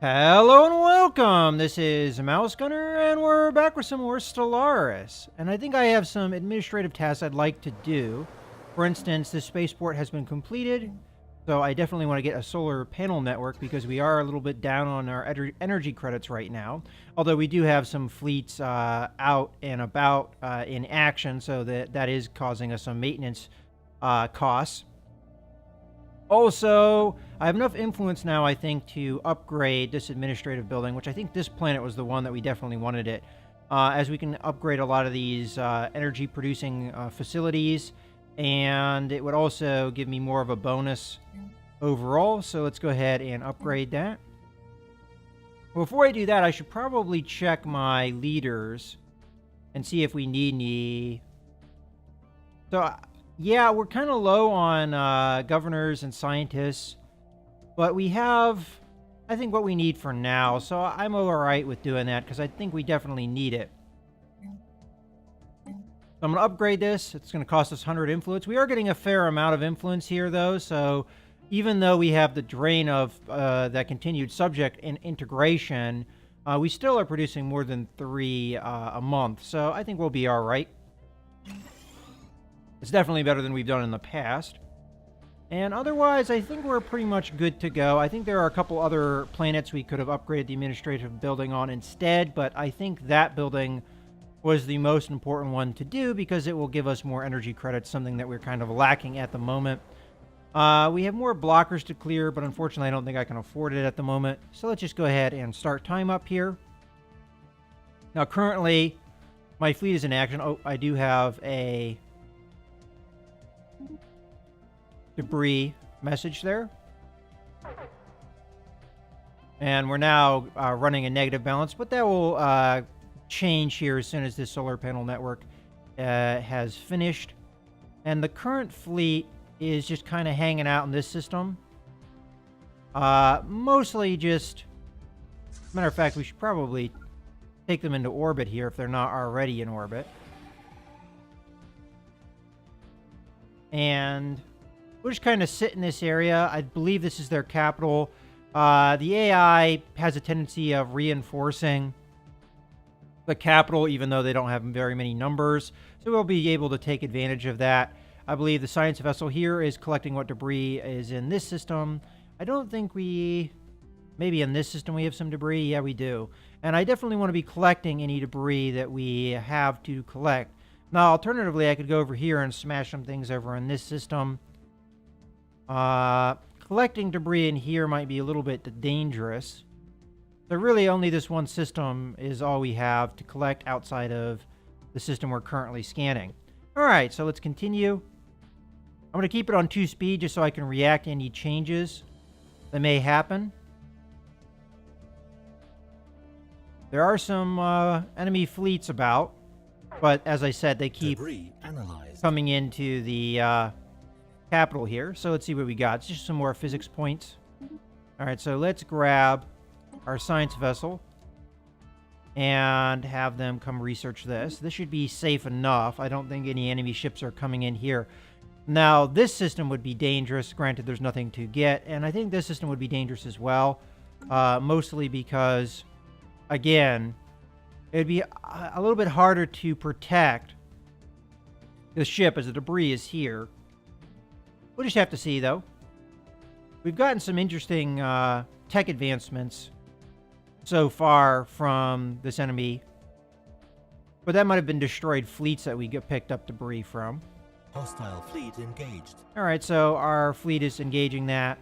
Hello and welcome! This is Mouse Gunner, and we're back with some more Stellaris. And I think I have some administrative tasks I'd like to do. For instance, this spaceport has been completed, so I definitely want to get a solar panel network because we are a little bit down on our energy credits right now. Although we do have some fleets out and about in action, so that is causing us some maintenance costs. Also, I have enough influence now, I think, to upgrade this administrative building, which I think this planet was the one that we definitely wanted it, as we can upgrade a lot of these energy-producing facilities, and it would also give me more of a bonus overall, so let's go ahead and upgrade that. Before I do that, I should probably check my leaders and see if we need any... Yeah, we're kind of low on governors and scientists, but we have, I think, what we need for now, so I'm all right with doing that because I think we definitely need it. So I'm going to upgrade this. It's going to cost us 100 influence. We are getting a fair amount of influence here, though, so even though we have the drain of that continued subject in integration, we still are producing more than 3 a month, so I think we'll be all right. It's definitely better than we've done in the past. And otherwise, I think we're pretty much good to go. I think there are a couple other planets we could have upgraded the administrative building on instead, but I think that building was the most important one to do because it will give us more energy credits, something that we're kind of lacking at the moment. We have more blockers to clear, but unfortunately I don't think I can afford it at the moment. So let's just go ahead and start time up here. Now currently, my fleet is in action. Oh, I do have a debris message there. And we're now running a negative balance, but that will change here as soon as this solar panel network has finished. And the current fleet is just kind of hanging out in this system. Mostly just... Matter of fact, we should probably take them into orbit here if they're not already in orbit. And we'll just kind of sit in this area. I believe this is their capital. The AI has a tendency of reinforcing the capital, even though they don't have very many numbers. So we'll be able to take advantage of that. I believe the science vessel here is collecting what debris is in this system. I don't think we... Maybe in this system we have some debris. Yeah, we do. And I definitely want to be collecting any debris that we have to collect. Now, alternatively, I could go over here and smash some things over in this system. Collecting debris in here might be a little bit dangerous. So really only this one system is all we have to collect outside of the system we're currently scanning. Alright, so let's continue. I'm going to keep it on 2 speed just so I can react to any changes that may happen. There are some enemy fleets about, but as I said, they keep coming into the capital here. So let's see what we got. It's just some more physics points. All right, so let's grab our science vessel and have them come research this. This should be safe enough. I don't think any enemy ships are coming in here. Now, this system would be dangerous. Granted, there's nothing to get. And I think this system would be dangerous as well. Mostly because, again, it'd be a little bit harder to protect the ship as the debris is here. We'll just have to see, though. We've gotten some interesting tech advancements so far from this enemy. But that might have been destroyed fleets that we picked up debris from. Hostile fleet engaged. Alright, so our fleet is engaging that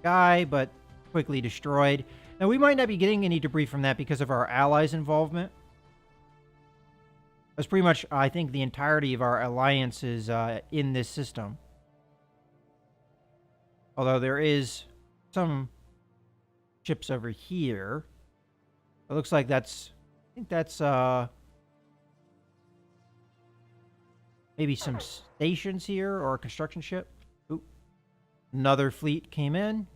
guy, but quickly destroyed. Now, we might not be getting any debris from that because of our allies' involvement. That's pretty much, I think, the entirety of our alliance is in this system. Although there is some ships over here. It looks like that's... I think that's maybe some stations here or a construction ship. Oop. Another fleet came in.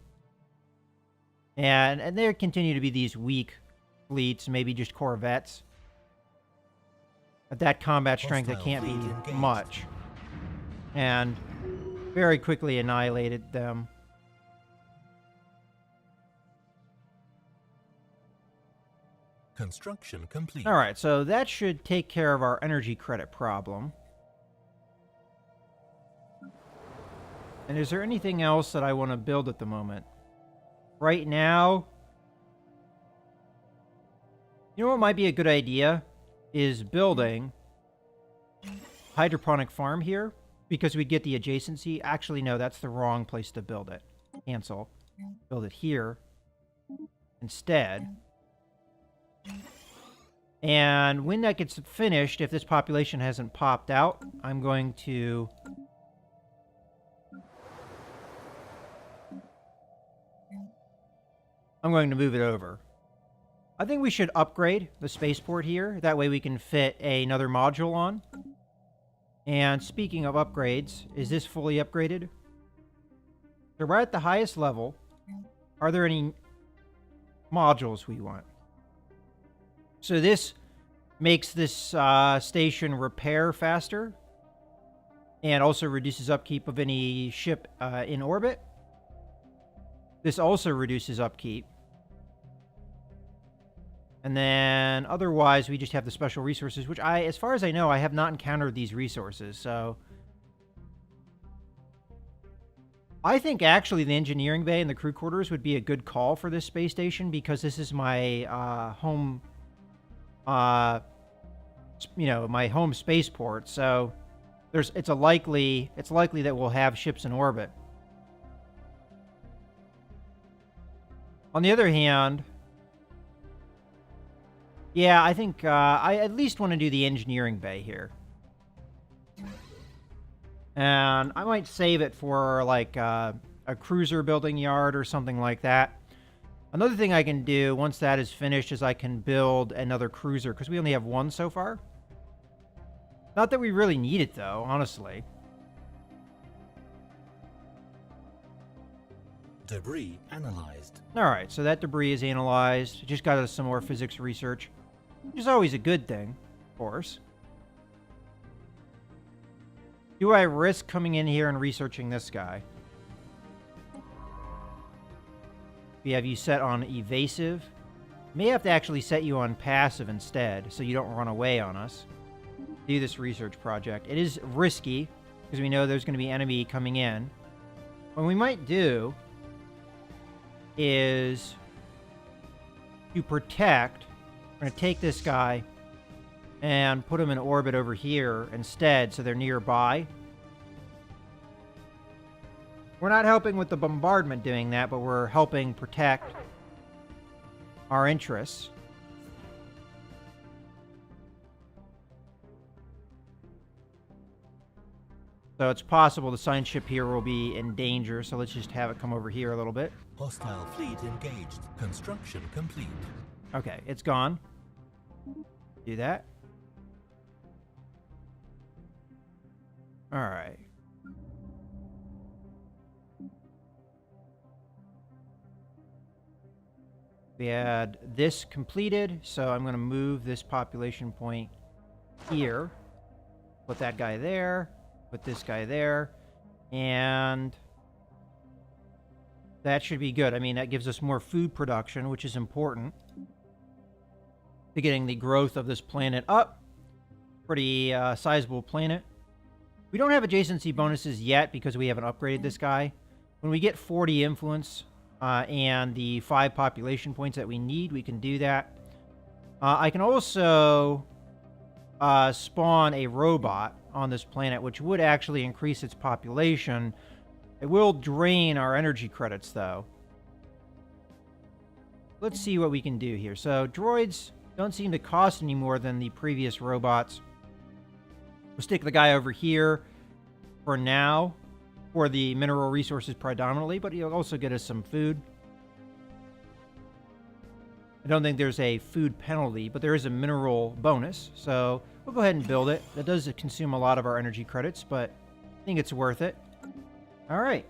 And there continue to be these weak fleets, maybe just corvettes. At that combat strength, it can't be much. And very quickly annihilated them. Construction complete. All right, so that should take care of our energy credit problem. And is there anything else that I want to build at the moment? Right now, you know what might be a good idea? Is building hydroponic farm here, because we get the adjacency. Actually, no, that's the wrong place to build it. Cancel. Build it here instead. And when that gets finished, if this population hasn't popped out, I'm going to move it over. I think we should upgrade the spaceport here. That way we can fit another module on. And speaking of upgrades, is this fully upgraded? So we're at the highest level. Are there any modules we want? So this makes this station repair faster. And also reduces upkeep of any ship in orbit. This also reduces upkeep. And then otherwise, we just have the special resources, which as far as I know, I have not encountered these resources. So I think actually the engineering bay and the crew quarters would be a good call for this space station, because this is my home, my home spaceport. So it's likely that we'll have ships in orbit. On the other hand, yeah, I think I at least want to do the engineering bay here. And I might save it for like a cruiser building yard or something like that. Another thing I can do once that is finished is I can build another cruiser, because we only have one so far. Not that we really need it though, honestly. Debris analyzed. Alright, so that debris is analyzed. Just got us some more physics research, which is always a good thing, of course. Do I risk coming in here and researching this guy? We have you set on evasive. May have to actually set you on passive instead, so you don't run away on us. Do this research project. It is risky, because we know there's going to be enemy coming in. What we might do is to protect. We're going to take this guy and put them in orbit over here instead, so they're nearby. We're not helping with the bombardment doing that, but we're helping protect our interests. So it's possible the science ship here will be in danger, so let's just have it come over here a little bit. Hostile fleet engaged. Construction complete. Okay, it's gone. Do that. All right. We had this completed, so I'm going to move this population point here. Put that guy there. Put this guy there. And that should be good. I mean, that gives us more food production, which is important to getting the growth of this planet up. Pretty sizable planet. We don't have adjacency bonuses yet because we haven't upgraded this guy. When we get 40 influence and the 5 population points that we need, we can do that. I can also spawn a robot on this planet, which would actually increase its population. It will drain our energy credits, though. Let's see what we can do here. So, droids don't seem to cost any more than the previous robots. We'll stick the guy over here for now for the mineral resources predominantly, but he'll also get us some food. I don't think there's a food penalty, but there is a mineral bonus, so we'll go ahead and build it. That does consume a lot of our energy credits, but I think it's worth it. All right.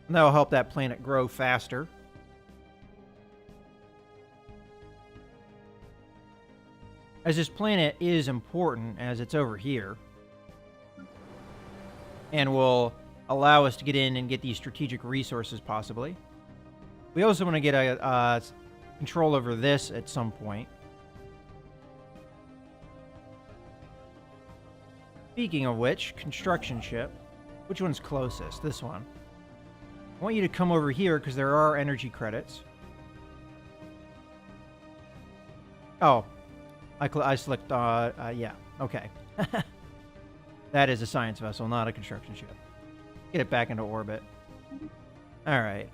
And that'll help that planet grow faster. As this planet is important, as it's over here, and will allow us to get in and get these strategic resources, possibly. We also want to get control over this at some point. Speaking of which, construction ship. Which one's closest? This one. I want you to come over here because there are energy credits. Oh, I select, yeah, okay. That is a science vessel, not a construction ship. Get it back into orbit. All right,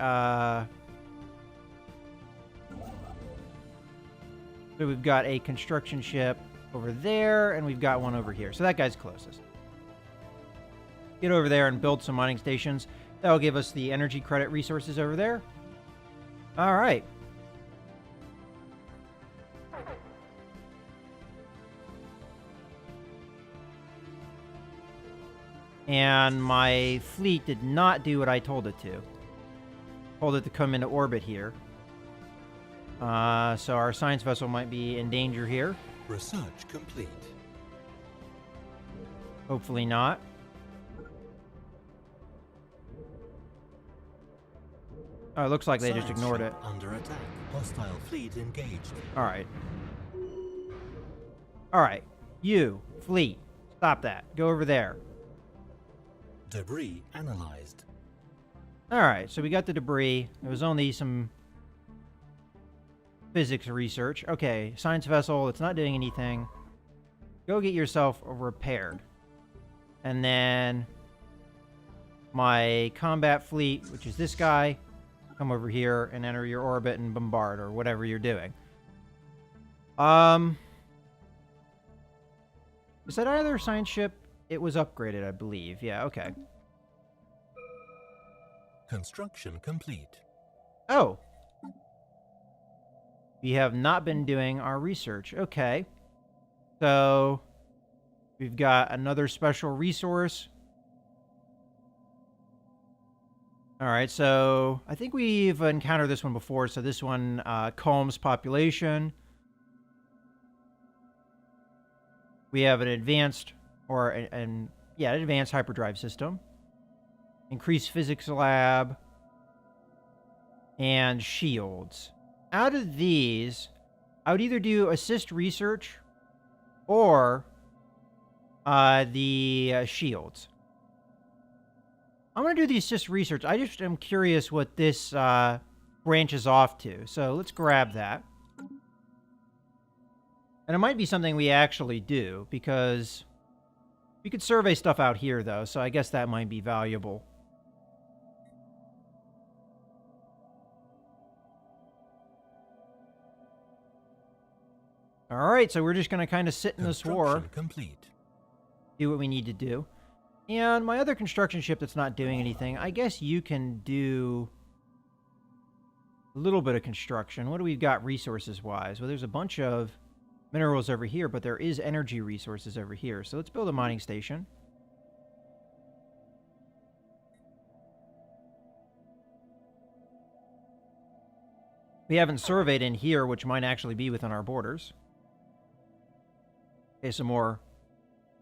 so we've got a construction ship over there, and we've got one over here. So that guy's closest. Get over there and build some mining stations. That'll give us the energy credit resources over there. All right. And my fleet did not do what I told it to. Told it to come into orbit here. So our science vessel might be in danger here. Research complete. Hopefully not. Oh, it looks like they just Science ignored ship it. Under attack. Hostile fleet engaged. All right. All right. You, fleet, stop that. Go over there. Debris analyzed. All right, so we got the debris. It was only some physics research. Okay, science vessel, it's not doing anything. Go get yourself repaired. And then my combat fleet, which is this guy, come over here and enter your orbit and bombard or whatever you're doing. Is that either science ship? It was upgraded, I believe. Yeah, okay. Construction complete. Oh. We have not been doing our research. Okay. So, we've got another special resource. All right, so I think we've encountered this one before. So this one calms population. We have an advanced, or an advanced hyperdrive system. Increased physics lab. And shields. Out of these, I would either do assist research or the shields. I'm going to do the assist research. I just am curious what this branches off to. So let's grab that. And it might be something we actually do, because we could survey stuff out here, though, so I guess that might be valuable. All right, so we're just going to kind of sit in this war. Complete. Do what we need to do. And my other construction ship that's not doing anything, I guess you can do a little bit of construction. What do we got resources-wise? Well, there's a bunch of minerals over here, but there is energy resources over here. So let's build a mining station. We haven't surveyed in here, which might actually be within our borders. Okay, some more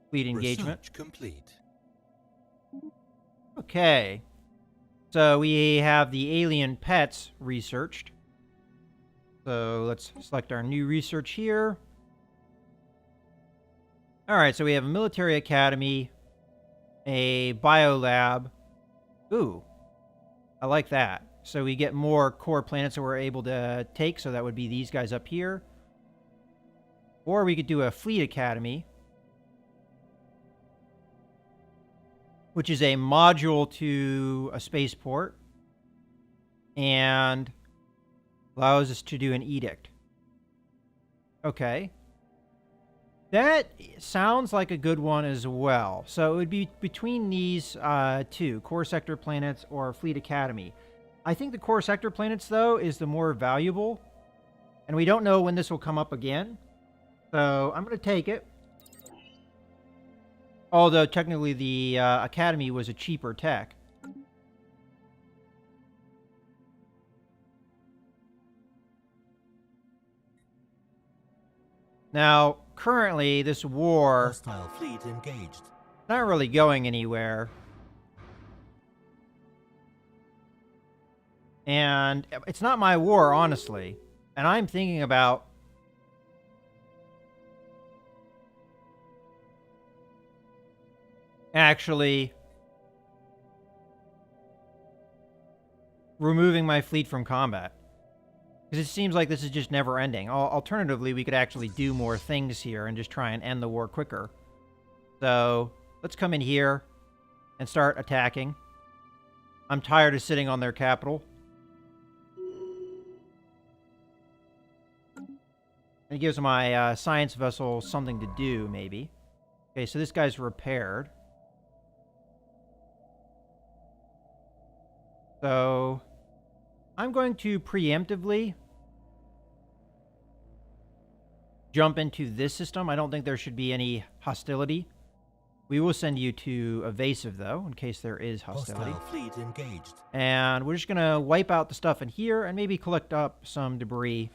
fleet engagement. Research complete. Okay. So we have the alien pets researched. So let's select our new research here. All right, so we have a military academy, a biolab. Ooh, I like that. So we get more core planets that we're able to take, so that would be these guys up here. Or we could do a fleet academy, which is a module to a spaceport, and allows us to do an edict. Okay. That sounds like a good one as well. So it would be between these two, core sector planets or fleet academy. I think the core sector planets, though, is the more valuable. And we don't know when this will come up again. So I'm going to take it. Although technically the academy was a cheaper tech. Now, currently, this war Hostile fleet engaged. not really going anywhere. And it's not my war, honestly. And I'm thinking about actually removing my fleet from combat. Because it seems like this is just never ending. Alternatively, we could actually do more things here and just try and end the war quicker. So let's come in here and start attacking. I'm tired of sitting on their capital. It gives my science vessel something to do, maybe. Okay, so this guy's repaired. So I'm going to preemptively jump into this system. I don't think there should be any hostility. We will send you to evasive, though, in case there is hostility. Hostile fleet engaged. And we're just going to wipe out the stuff in here and maybe collect up some debris.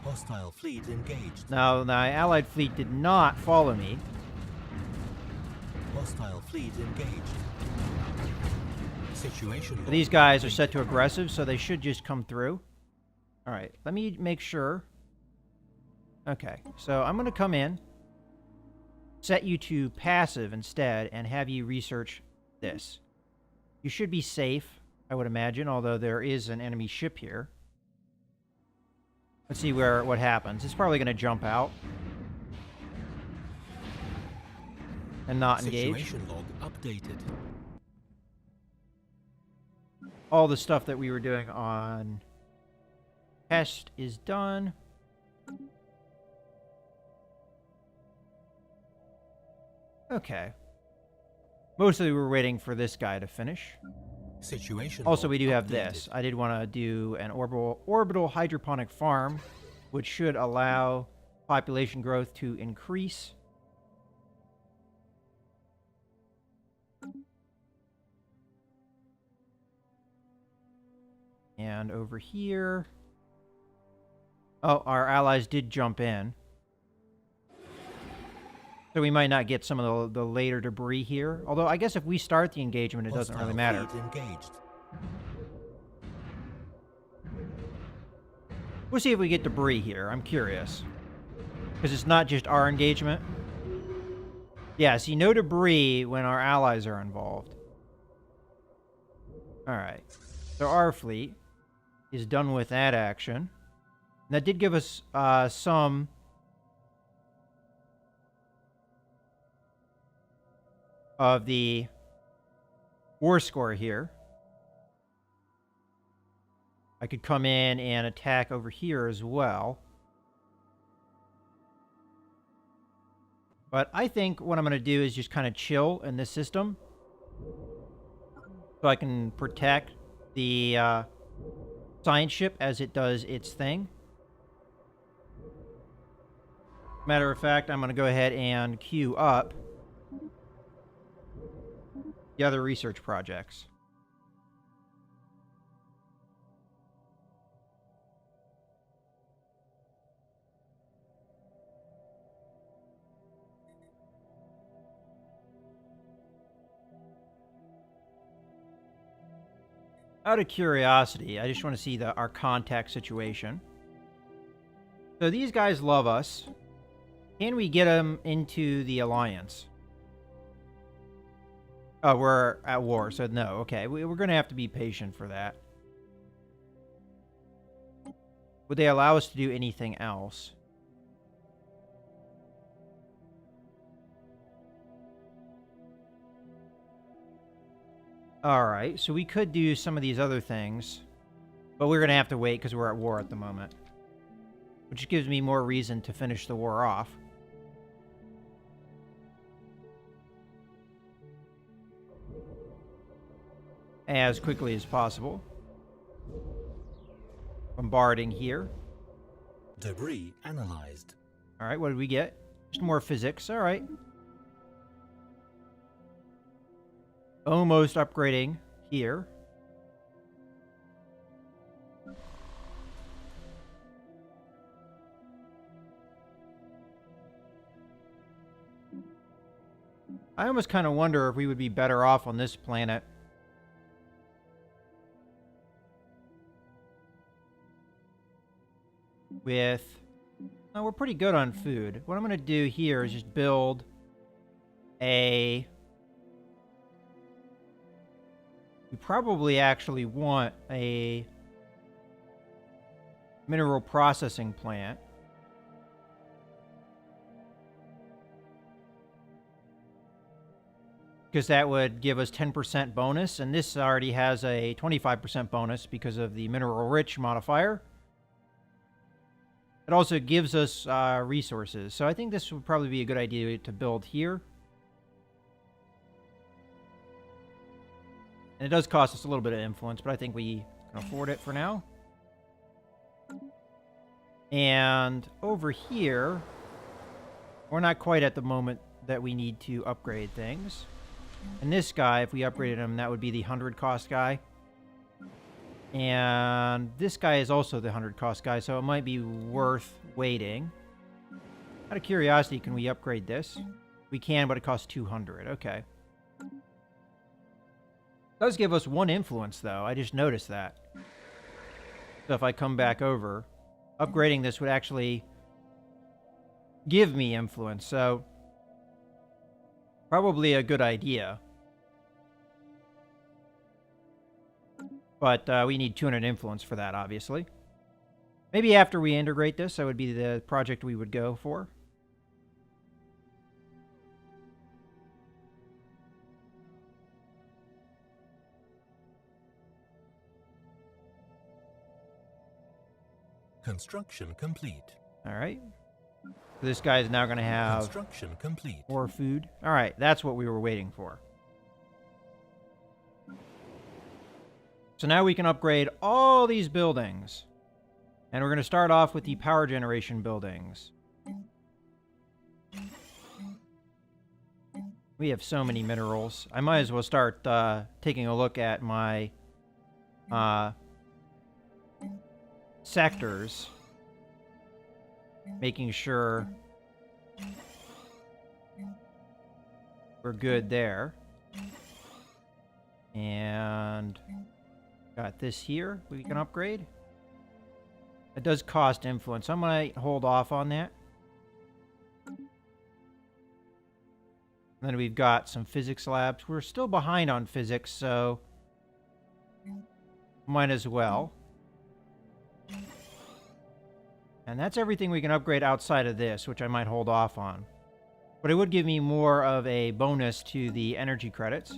Hostile fleet engaged. Now, my allied fleet did not follow me. Hostile fleet engaged. Situation. But these guys are set to aggressive, so they should just come through. All right, let me make sure. Okay, so I'm going to come in, set you to passive instead, and have you research this. You should be safe, I would imagine, although there is an enemy ship here. Let's see what happens. It's probably going to jump out and not engage. Situation log updated. All the stuff that we were doing on test is done. Okay. Mostly we're waiting for this guy to finish. Situation Also, log we do have updated. this. I did want to do an orbital hydroponic farm, which should allow population growth to increase. And over here... Oh, our allies did jump in. So we might not get some of the later debris here. Although, I guess if we start the engagement, it doesn't really matter. Hostile fleet engaged. We'll see if we get debris here. I'm curious. Because it's not just our engagement. Yeah, see, no debris when our allies are involved. Alright. So our fleet is done with that action. And that did give us some... of the war score here. I could come in and attack over here as well. But I think what I'm going to do is just kind of chill in this system. So I can protect the science ship as it does its thing. Matter of fact, I'm going to go ahead and queue up the other research projects. Out of curiosity, I just want to see our contact situation. So these guys love us. Can we get them into the alliance? Oh, we're at war, so no. Okay, we're going to have to be patient for that. Would they allow us to do anything else? Alright, so we could do some of these other things. But we're going to have to wait because we're at war at the moment. Which gives me more reason to finish the war off. As quickly as possible. Bombarding here. Debris analyzed. Alright, what did we get? Just more physics. Alright. Almost upgrading here. I almost kind of wonder if we would be better off on this planet. with... Oh, we're pretty good on food. What I'm going to do here is just build a... We probably actually want a mineral processing plant. Because that would give us 10% bonus, and this already has a 25% bonus because of the mineral rich modifier. It also gives us resources, so I think this would probably be a good idea to build here. And it does cost us a little bit of influence, but I think we can afford it for now. And over here, we're not quite at the moment that we need to upgrade things. And this guy, if we upgraded him, that would be the 100 cost guy. And this guy is also the 100 cost guy, so it might be worth waiting. Out of curiosity, can we upgrade this? We can, but it costs 200. Okay. Does give us 1 influence, though. I just noticed that. So if I come back over, upgrading this would actually give me influence, so probably a good idea. But we need 200 influence for that, obviously. Maybe after we integrate this, that would be the project we would go for. Construction complete. All right. This guy is now going to have Construction complete. more food. All right, that's what we were waiting for. So now we can upgrade all these buildings. And we're going to start off with the power generation buildings. We have so many minerals. I might as well start taking a look at my sectors. Making sure we're good there. And got this here we can upgrade. It does cost influence. I'm going to hold off on that. And then we've got some physics labs. We're still behind on physics, so might as well. And that's everything we can upgrade outside of this, which I might hold off on. But it would give me more of a bonus to the energy credits.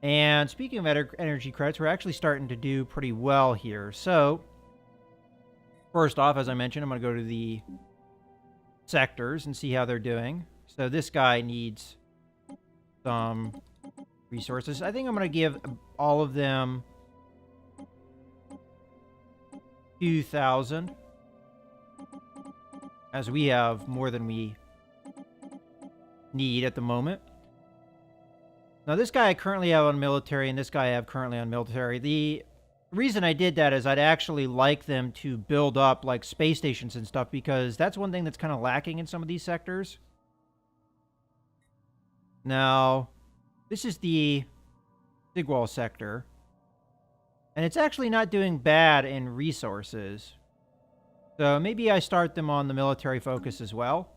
And speaking of energy credits, we're actually starting to do pretty well here. So, first off, as I mentioned, I'm going to go to the sectors and see how they're doing. So this guy needs some resources. I think I'm going to give all of them 2,000. As we have more than we need at the moment. Now, this guy I currently have on military, and this guy I have currently on military. The reason I did that is I'd actually like them to build up, like, space stations and stuff, because that's one thing that's kind of lacking in some of these sectors. Now, this is the Sigwall sector. And it's actually not doing bad in resources. So maybe I start them on the military focus as well.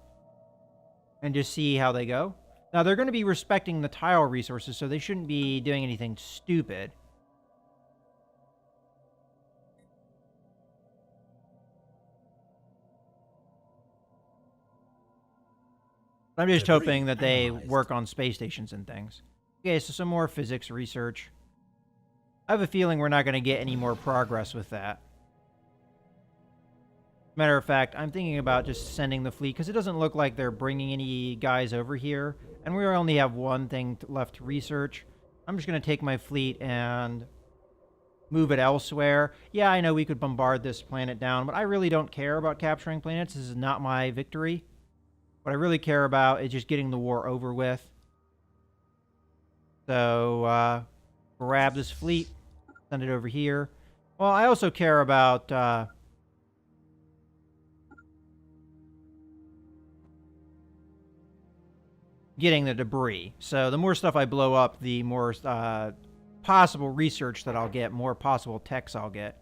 And just see how they go. Now, they're going to be respecting the tile resources, so they shouldn't be doing anything stupid. I'm just hoping that they work on space stations and things. Okay, so some more physics research. I have a feeling we're not going to get any more progress with that. Matter of fact, I'm thinking about just sending the fleet, because it doesn't look like they're bringing any guys over here. And we only have one thing left to research. I'm just going to take my fleet and move it elsewhere. Yeah, I know we could bombard this planet down, but I really don't care about capturing planets. This is not my victory. What I really care about is just getting the war over with. So, grab this fleet, send it over here. Well, I also care about... getting the debris. So the more stuff I blow up, the more possible research that I'll get, more possible techs I'll get.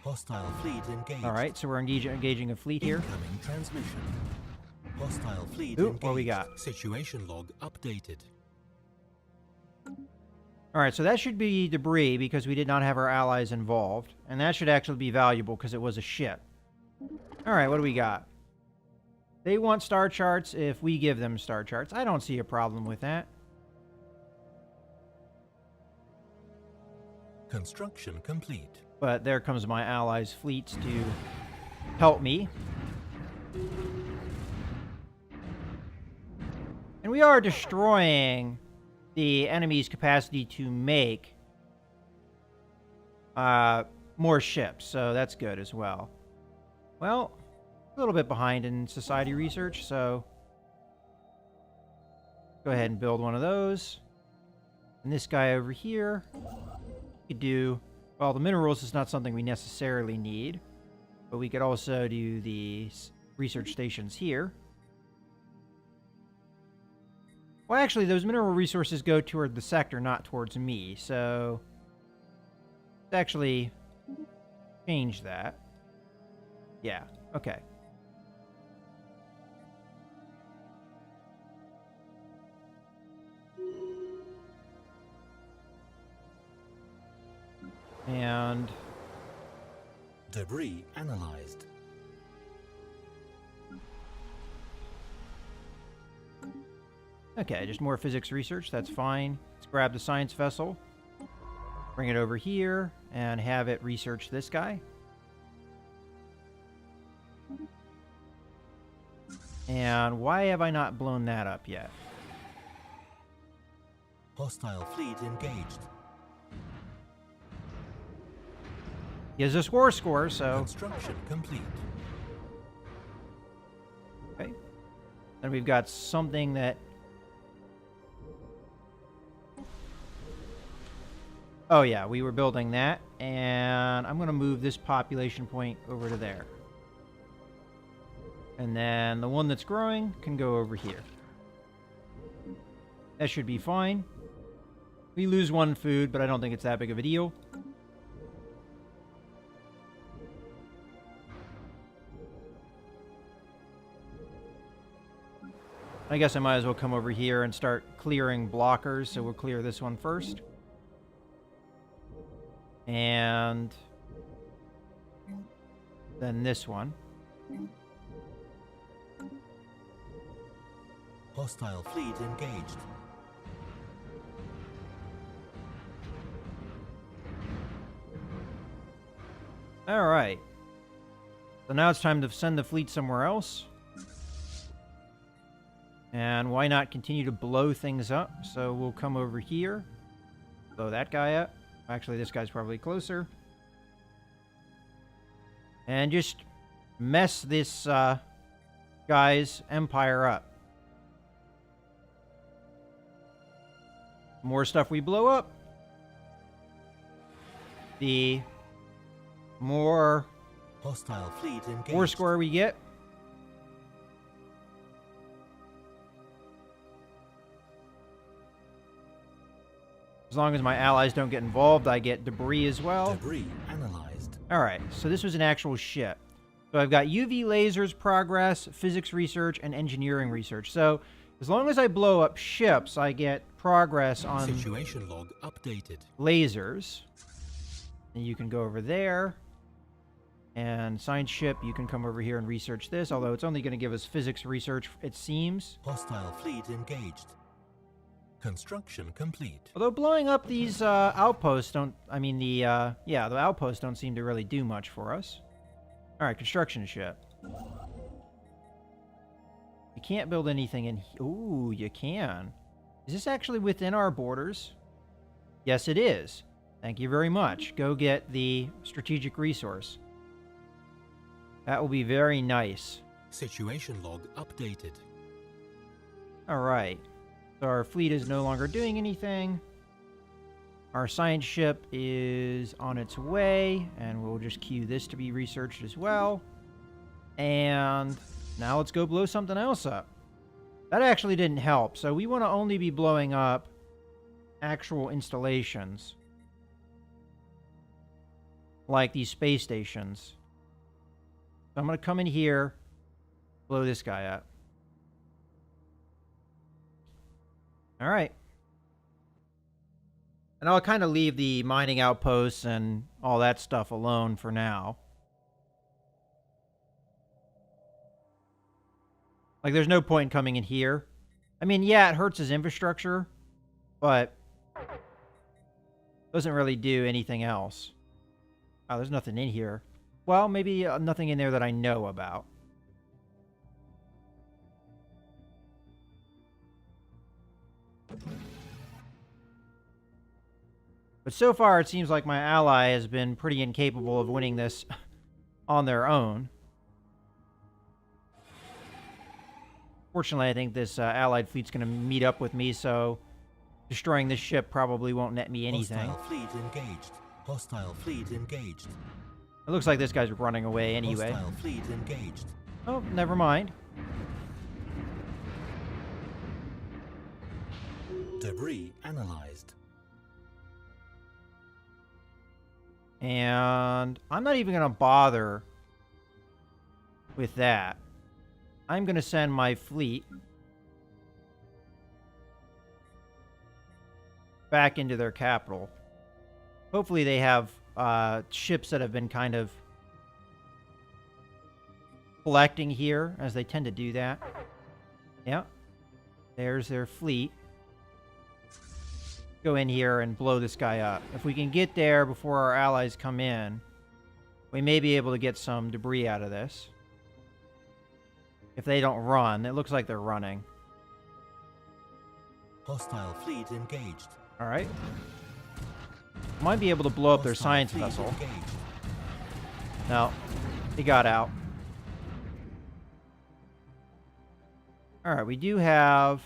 Hostile fleet engaged. All right, so we're engaging a fleet here. Incoming transmission. Hostile fleet Ooh, engaged. what we got? Situation log updated. All right, so that should be debris because we did not have our allies involved. And that should actually be valuable because it was a ship. All right, what do we got? They want star charts if we give them star charts. I don't see a problem with that. Construction complete. But there comes my allies' fleets to help me. And we are destroying the enemy's capacity to make more ships, so that's good as well. Well, a little bit behind in society research, so go ahead and build one of those. And this guy over here, we could do, well, the minerals is not something we necessarily need, but we could also do the research stations here. Well, actually, those mineral resources go toward the sector, not towards me, so let's actually change that. Yeah, okay. And debris analyzed. okay, just more physics research. That's fine. Let's grab the science vessel, bring it over here, and have it research this guy. And why have I not blown that up yet? Hostile fleet engaged. He has a score, so... Construction complete. Okay. Then we've got something that... oh yeah, we were building that, and I'm going to move this population point over to there. And then the one that's growing can go over here. That should be fine. We lose one food, but I don't think it's that big of a deal. I guess I might as well come over here and start clearing blockers, so we'll clear this one first. And then this one. Hostile fleet engaged. All right. So now it's time to send the fleet somewhere else. And why not continue to blow things up? So we'll come over here. Blow that guy up. Actually, this guy's probably closer. And just mess this guy's empire up. More stuff we blow up, the more hostile fleet engaged. War score we get. As long as my allies don't get involved, I get debris as well. Debris analyzed. All right, so this was an actual ship. So I've got UV lasers, progress, physics research, and engineering research. So as long as I blow up ships, I get progress on situation log updated. Lasers. And you can go over there. And science ship, you can come over here and research this, although it's only going to give us physics research, it seems. Hostile fleet engaged. Construction complete. Although blowing up these outposts don't, the outposts don't seem to really do much for us. All right, construction ship. You can't build anything in... ooh, you can. Is this actually within our borders? Yes, it is. Thank you very much. Go get the strategic resource. That will be very nice. Situation log updated. All right. So our fleet is no longer doing anything. Our science ship is on its way, and we'll just queue this to be researched as well. And now let's go blow something else up. That actually didn't help, so we want to only be blowing up actual installations. like these space stations. So I'm going to come in here, blow this guy up. All right. And I'll kind of leave the mining outposts and all that stuff alone for now. Like, there's no point in coming in here. I mean, yeah, it hurts his infrastructure, but doesn't really do anything else. Oh, there's nothing in here. Well, maybe nothing in there that I know about. But so far, it seems like my ally has been pretty incapable of winning this on their own. Fortunately, I think this allied fleet's going to meet up with me, so destroying this ship probably won't net me anything. Hostile fleet engaged. Hostile fleet engaged. It looks like this guy's running away anyway. Hostile fleet engaged. Oh, never mind. Debris analyzed. And I'm not even going to bother with that. I'm going to send my fleet back into their capital. Hopefully they have ships that have been kind of collecting here, as they tend to do that. Yeah. There's their fleet. Go in here and blow this guy up. If we can get there before our allies come in, we may be able to get some debris out of this. If they don't run, it looks like they're running. Hostile fleet engaged. All right. Might be able to blow up their Hostile science fleet vessel. engaged. No, he got out. All right, we do have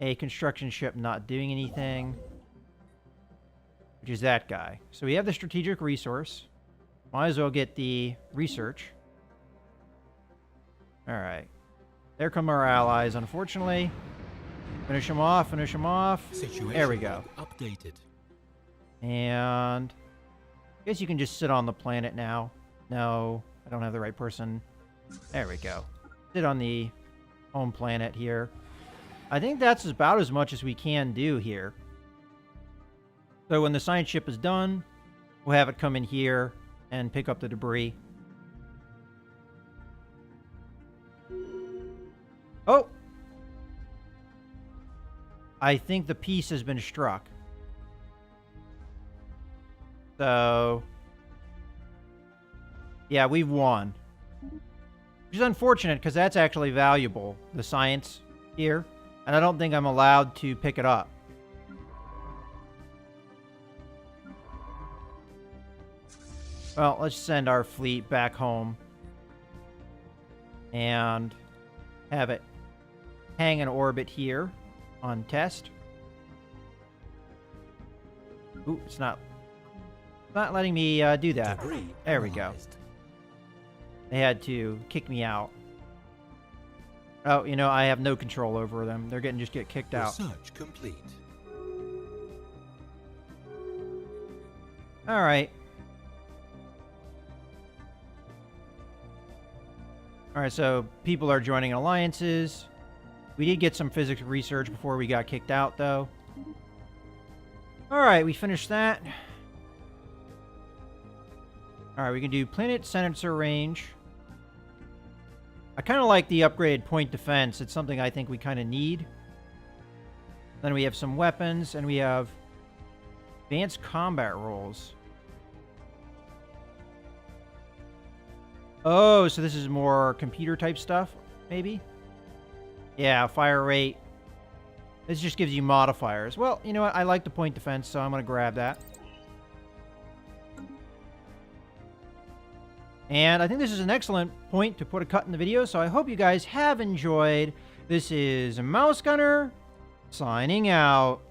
a construction ship not doing anything, which is that guy. So we have the strategic resource. Might as well get the research. All right. There come our allies, unfortunately. Finish them off, finish them off. Situation There we go. log updated. And I guess you can just sit on the planet now. No, I don't have the right person. There we go. Sit on the home planet here. I think that's about as much as we can do here. So when the science ship is done, we'll have it come in here and pick up the debris. Oh! I think the peace has been struck. So, yeah, we've won. Which is unfortunate, because that's actually valuable, the science here. And I don't think I'm allowed to pick it up. Well, let's send our fleet back home. And have it hang in orbit here on test. Ooh, it's not letting me do that. Debris There we go. analyzed. They had to kick me out. Oh, you know, I have no control over them. They're just get kicked out. Research complete. All right. All right, so people are joining alliances. We did get some physics research before we got kicked out, though. All right, we finished that. All right, we can do planet sensor range. I kind of like the upgraded point defense. It's something I think we kind of need. Then we have some weapons, and we have advanced combat roles. Oh, so this is more computer-type stuff, maybe? Yeah, fire rate. This just gives you modifiers. Well, you know what? I like the point defense, so I'm going to grab that. And I think this is an excellent point to put a cut in the video, so I hope you guys have enjoyed. This is Mouse Gunner, signing out.